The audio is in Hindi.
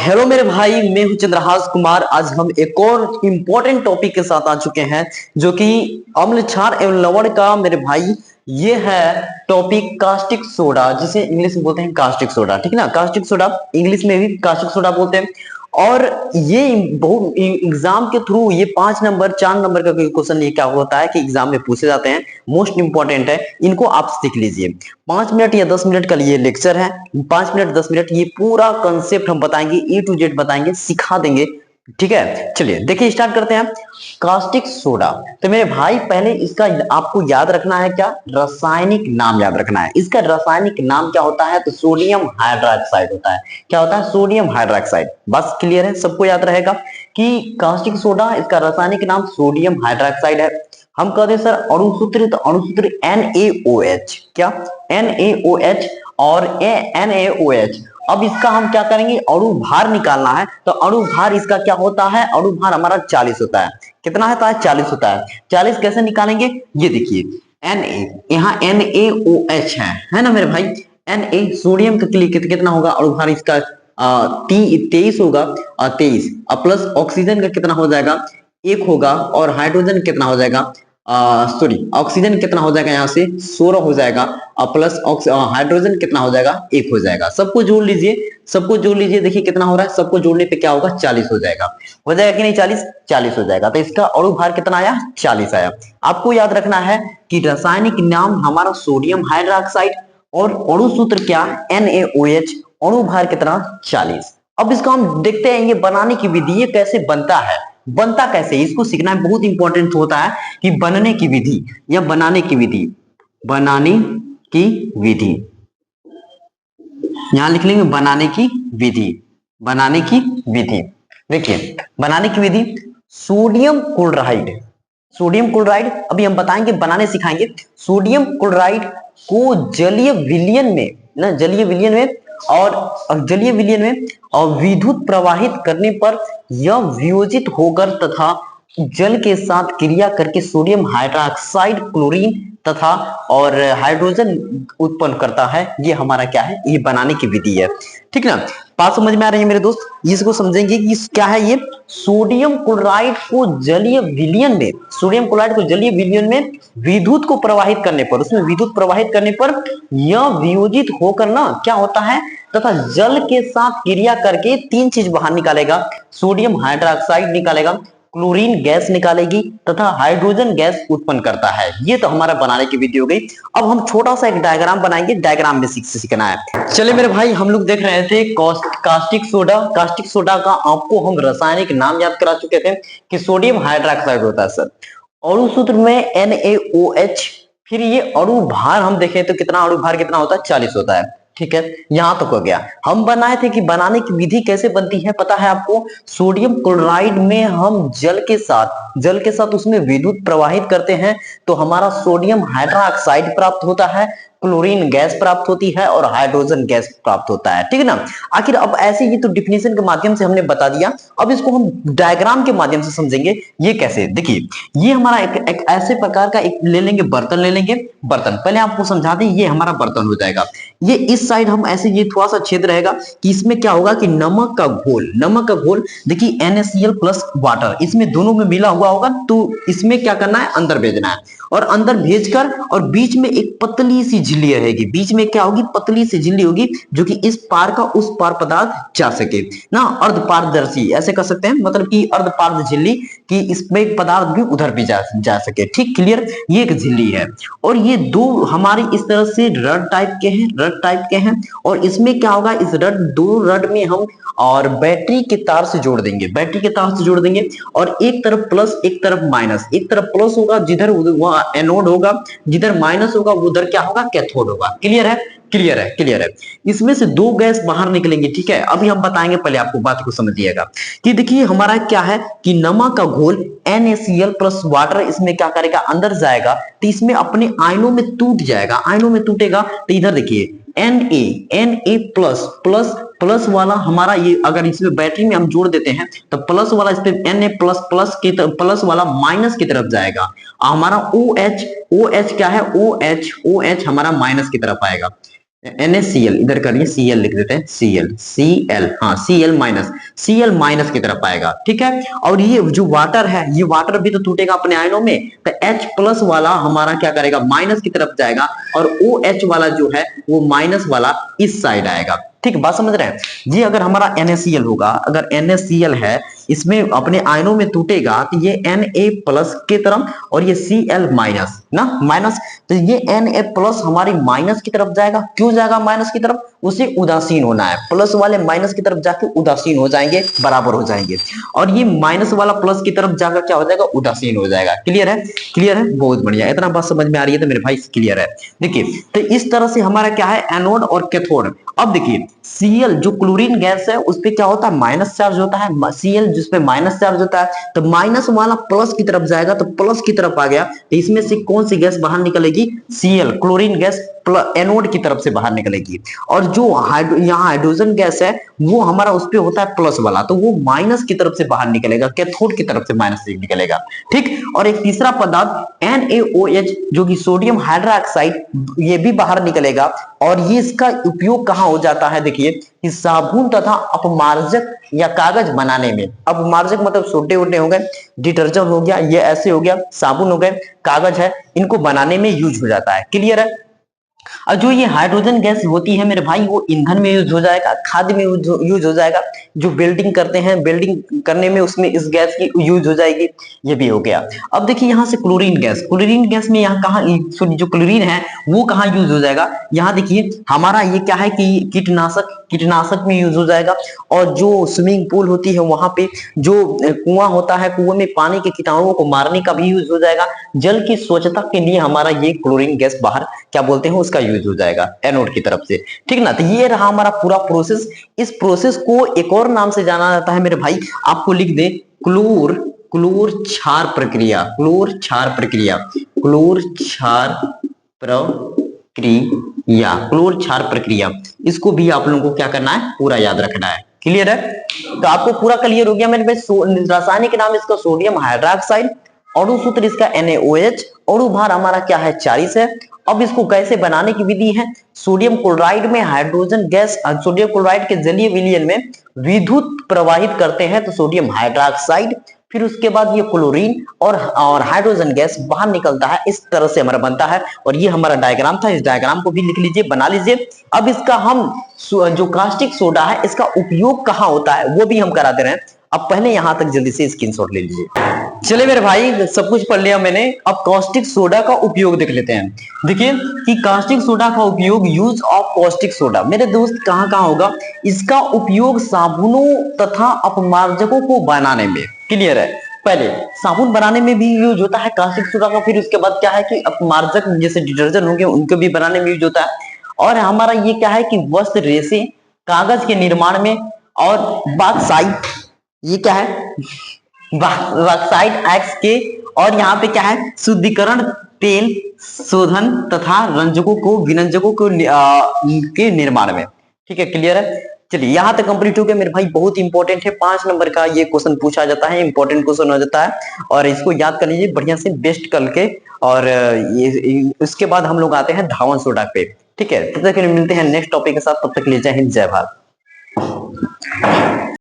हेलो मेरे भाई, मैं हूं चंद्रहास कुमार। आज हम एक और इम्पोर्टेंट टॉपिक के साथ आ चुके हैं जो कि अम्ल क्षार एवं लवण का मेरे भाई ये है टॉपिक कास्टिक सोडा, जिसे इंग्लिश में बोलते हैं कास्टिक सोडा। ठीक है ना, कास्टिक सोडा इंग्लिश में भी कास्टिक सोडा बोलते हैं। और ये बहुत एग्जाम के थ्रू ये 5 नंबर 4 नंबर का क्वेश्चन ये क्या होता है कि एग्जाम में पूछे जाते हैं, मोस्ट इंपॉर्टेंट है, इनको आप सीख लीजिए। 5 मिनट या 10 मिनट का ये लेक्चर है। 5 मिनट 10 मिनट ये पूरा कंसेप्ट हम बताएंगे, ए टू जेड बताएंगे, सिखा देंगे। ठीक है, चलिए देखिए स्टार्ट करते हैं। कास्टिक सोडा, तो मेरे भाई पहले इसका आपको याद रखना है, क्या रासायनिक नाम याद रखना है। इसका रासायनिक नाम क्या होता है, तो सोडियम हाइड्रोक्साइड होता है। क्या होता है, सोडियम हाइड्रोक्साइड। बस क्लियर है, सबको याद रहेगा कि कास्टिक सोडा इसका रासायनिक नाम सोडियम हाइड्रोक्साइड है। हम कहते हैं सर अणुसूत्र, तो अणुसूत्र NaOH, क्या NaOH और NaOH। अब इसका हम क्या करेंगे, अणु भार निकालना है, तो अणु भार इसका क्या होता है, अणु भार हमारा 40 होता है। कितना होता है, 40 होता है। 40 कैसे निकालेंगे, ये देखिए यहाँ NaOH है ना मेरे भाई। Na सोडियम के लिए कितना होगा, अणु भार इसका 23 होगा, 23 प्लस ऑक्सीजन का कितना हो जाएगा, 1 होगा, और हाइड्रोजन कितना हो जाएगा, सॉरी ऑक्सीजन कितना हो जाएगा, यहाँ से 16 हो जाएगा, प्लस हाइड्रोजन कितना हो जाएगा, 1 हो जाएगा। सबको जोड़ लीजिए, सबको जोड़ लीजिए, देखिए कितना हो रहा है, सबको जोड़ने पे क्या होगा, 40 हो जाएगा। हो जाएगा कि नहीं, 40 हो जाएगा। तो इसका अणु भार कितना आया, 40 आया। आपको याद रखना है कि रासायनिक नाम हमारा सोडियम हाइड्रोक्साइड और अणु सूत्र क्या, NaOH, अणु भार कितना, 40। अब इसको हम देखते हैं ये बनाने की विधि, ये कैसे बनता है, बनता कैसे, इसको सीखना बहुत इंपॉर्टेंट होता है कि बनने की विधि या बनाने की विधि। बनाने की विधि यहां लिख लेंगे, बनाने की विधि, बनाने की विधि। देखिए बनाने की विधि, सोडियम क्लोराइड, सोडियम क्लोराइड अभी हम बताएंगे, बनाने सिखाएंगे। सोडियम क्लोराइड को जलीय विलयन में ना, जलीय विलयन में और जलीय विलयन में और विद्युत प्रवाहित करने पर यह वियोजित होकर तथा जल के साथ क्रिया करके सोडियम हाइड्रोक्साइड, क्लोरीन तथा और हाइड्रोजन उत्पन्न करता है। ये हमारा क्या है, ये बनाने की विधि है। ठीक ना, बात समझ में आ रही है मेरे दोस्त, इसको समझेंगे कि क्या है ये। सोडियम क्लोराइड को जलीय विलयन में, सोडियम क्लोराइड को जलीय विलयन में विद्युत को प्रवाहित करने पर, उसमें विद्युत प्रवाहित करने पर यह वियोजित होकर ना क्या होता है, तथा जल के साथ क्रिया करके 3 चीज बाहर निकालेगा, सोडियम हाइड्रोक्साइड निकालेगा, क्लोरीन गैस निकालेगी तथा हाइड्रोजन गैस उत्पन्न करता है। ये तो हमारा बनाने की विधि हो गई। अब हम छोटा सा एक डायग्राम बनाएंगे, डायग्राम में सीखना है। चलिए मेरे भाई, हम लोग देख रहे थे कास्टिक सोडा। कास्टिक सोडा का आपको हम रासायनिक नाम याद करा चुके थे कि सोडियम हाइड्रोक्साइड होता है सर। अणु सूत्र में NaOH। फिर ये अणु भार हम देखें तो कितना, अणु भार कितना होता है, 40 होता है। ठीक है, यहां तक हो गया। हम बनाए थे कि बनाने की विधि कैसे बनती है, पता है आपको। सोडियम क्लोराइड में हम जल के साथ उसमें विद्युत प्रवाहित करते हैं, तो हमारा सोडियम हाइड्रोक्साइड प्राप्त होता है, क्लोरीन गैस प्राप्त होती है और हाइड्रोजन गैस प्राप्त होता है। ठीक है ना। आखिर अब ऐसे ही तो डिफिनेशन के माध्यम से हमने बता दिया, अब इसको हम डायग्राम के माध्यम से समझेंगे। ये कैसे, देखिए ये हमारा एक ऐसे प्रकार का एक ले लेंगे, बर्तन ले लेंगे। बर्तन पहले आपको समझा दें, ये हमारा बर्तन हो जाएगा। ये इस साइड हम ऐसे, ये थोड़ा सा छेद रहेगा कि इसमें क्या होगा कि नमक का घोल, देखिए NaCl प्लस वाटर, इसमें दोनों में मिला हुआ होगा, तो इसमें क्या करना है, अंदर भेजना है। और अंदर भेजकर, और बीच में एक पतली सी झिल्ली रहेगी, बीच में क्या होगी, पतली सी झिल्ली होगी, जो कि इस पार का उस पार पदार्थ जा सके ना, अर्ध पारदर्शी ऐसे कर सकते हैं, मतलब कि अर्ध पारदर्शी झिल्ली, कि इसमें पदार्थ भी उधर भी जा सके। ठीक, क्लियर। ये एक झिल्ली है, और ये दो हमारी इस तरह से रड टाइप के हैं, और इसमें क्या होगा, इस दो रड में हम और बैटरी के तार से जोड़ देंगे, और एक तरफ प्लस एक तरफ माइनस, एक तरफ प्लस होगा जिधर वह एनोड होगा, जिधर माइनस होगा उधर क्या होगा, कैथोड होगा। क्लियर है। इसमें से 2 गैस बाहर निकलेंगे। ठीक है, अभी हम बताएंगे, पहले आपको बात को समझिएगा कि देखिए हमारा क्या है कि नमक का घोल NaCl प्लस वाटर इसमें क्या करेगा, अंदर जाएगा, तो इसमें अपने आयनों में टूट जाएगा, आयनों में टूटेगा, तो इधर देखिए Na प्लस वाला हमारा, ये अगर इसमें बैटरी में हम जोड़ देते हैं तो प्लस वाला इस पे Na प्लस वाला माइनस की तरफ जाएगा, हमारा OH क्या है, OH हमारा माइनस की तरफ आएगा। NaCl, इधर करिए Cl लिख देते हैं, Cl, हाँ Cl माइनस की तरफ आएगा, ठीक है। और ये जो वाटर है, ये वाटर भी तो टूटेगा अपने आयनों में, तो H प्लस वाला हमारा क्या करेगा, माइनस की तरफ जाएगा, और OH वाला जो है वो माइनस वाला इस साइड आएगा, ठीक, बात समझ रहे हैं। ये अगर हमारा NaCl होगा, अगर NaCl है, इसमें अपने आयनों में टूटेगा, तो ये Na प्लस की तरफ, और ये Cl माइनस ना, माइनस, तो ये Na प्लस हमारी माइनस की तरफ जाएगा। क्यों जाएगा माइनस की तरफ, उसे उदासीन होना है, प्लस वाले माइनस की तरफ जाके उदासीन हो जाएंगे, बराबर हो जाएंगे, और ये माइनस वाला प्लस की तरफ जाकर क्या हो जाएगा, उदासीन हो जाएगा। क्लियर है, क्लियर है, बहुत बढ़िया, इतना बात समझ में आ रही है तो मेरे भाई क्लियर है। देखिए, तो इस तरह से हमारा क्या है, एनोड और कैथोड। अब देखिए, Cl जो क्लोरीन गैस है, उस पे क्या होता है, माइनस चार्ज होता है, Cl जिसपे माइनस चार्ज होता है, तो माइनस वाला प्लस की तरफ जाएगा, तो प्लस की तरफ आ गया, तो इसमें से कौन सी गैस बाहर निकलेगी, Cl क्लोरीन गैस एनोड की तरफ से बाहर निकलेगी। और जो यहाँ हाइड्रोजन गैस है, वो हमारा उस पे होता है प्लस वाला, तो वो माइनस की तरफ से बाहर निकलेगा, कैथोड की तरफ से माइनस से निकलेगा, ठीक। और एक तीसरा पदार्थ NaOH जो कि सोडियम हाइड्रोक्साइड, ये भी बाहर निकलेगा, और ये इसका उपयोग कहाँ हो जाता है, देखिए, कि साबुन तथा अपमार्जक या कागज बनाने में। अपमार्जक मतलब सोडे वोडे हो गए, डिटर्जेंट हो गया, ये ऐसे हो गया, साबुन हो गए, कागज है, इनको बनाने में यूज हो जाता है। क्लियर है। और जो ये हाइड्रोजन गैस होती है मेरे भाई, वो ईंधन में यूज हो जाएगा, खाद्य में यूज हो जाएगा, जो बिल्डिंग करते हैं, बिल्डिंग करने में उसमें इस गैस की यूज हो जाएगी, ये भी हो गया। अब देखिए यहाँ से क्लोरीन गैस, क्लोरीन गैस में यहाँ कहाँ, जो क्लोरीन है वो कहाँ यूज हो जाएगा, यहाँ देखिए हमारा ये क्या है कि कीटनाशक में यूज हो जाएगा, और जो स्विमिंग पूल होती है वहां पे जो कुआं होता है, कुएं में पानी के कीटाणुओं को मारने का भी यूज हो जाएगा। जल की स्वच्छता के लिए हमारा ये क्लोरीन गैस बाहर क्या बोलते हैं, उसका यूज हो जाएगा एनोड की तरफ से, ठीक ना। तो ये रहा हमारा पूरा प्रोसेस। इस प्रोसेस को एक और नाम से जाना जाता है मेरे भाई, आपको लिख दे, क्लोर क्षार प्रक्रिया, क्लोर क्षार प्रक्रिया, क्लोर क्षार प्रक्रिया, क्लोर क्षार प्रक्रिया। इसको भी आप लोगों को क्या करना है, पूरा याद रखना है। क्लियर है, तो आपको पूरा क्लियर हो गया मेरे भाई। रासायनिक नाम इसका सोडियम हाइड्रोक्साइड, अणु सूत्र इसका NaOH, अणु भार हमारा क्या है, 40 है। अब इसको कैसे बनाने की विधि है, सोडियम क्लोराइड में हाइड्रोजन गैस, सोडियम क्लोराइड के जलीय विलयन में विद्युत प्रवाहित करते हैं, तो सोडियम हाइड्रोक्साइड, फिर उसके बाद ये क्लोरीन और हाइड्रोजन गैस बाहर निकलता है, इस तरह से हमारा बनता है। और ये हमारा डायग्राम था, इस डायग्राम को भी लिख लीजिए, बना लीजिए। अब इसका हम जो कास्टिक सोडा है, इसका उपयोग कहाँ होता है वो भी हम करा दे रहे हैं। अब पहले यहां तक जल्दी से स्क्रीनशॉट ले लीजिए। चलिए मेरे भाई, सब कुछ पढ़ लिया मैंने, अब कास्टिक सोडा का उपयोग देख लेते हैं। देखिए कि कास्टिक सोडा का उपयोग, यूज ऑफ कास्टिक सोडा मेरे दोस्त कहां कहां होगा, इसका उपयोग साबुनों तथा अपमार्जकों को बनाने में। क्लियर है, पहले साबुन बनाने में भी यूज होता है कास्टिक सोडा का, फिर उसके बाद क्या है कि अपमार्जक जैसे डिटर्जेंट होंगे उनको भी बनाने में यूज होता है। और हमारा ये क्या है कि वस्त्र, रेशे, कागज के निर्माण में, और बॉक्साइट, ये क्या है, बॉक्साइट एक्स के, और यहाँ पे क्या है, शुद्धिकरण, तेल शोधन तथा रंजकों को, विनंजकों को के निर्माण में। ठीक है, क्लियर है। चलिए यहाँ तक कंप्लीट हो गया मेरे भाई, बहुत इंपॉर्टेंट है, 5 नंबर का ये क्वेश्चन पूछा जाता है, इंपॉर्टेंट क्वेश्चन हो जाता है, और इसको याद कर लीजिए बढ़िया से, बेस्ट करके। और ये इसके बाद हम लोग आते हैं धावन सोडा पे। ठीक है, तब तक मिलते हैं नेक्स्ट टॉपिक के साथ, तब तक ले जय हिंद, जय भारत।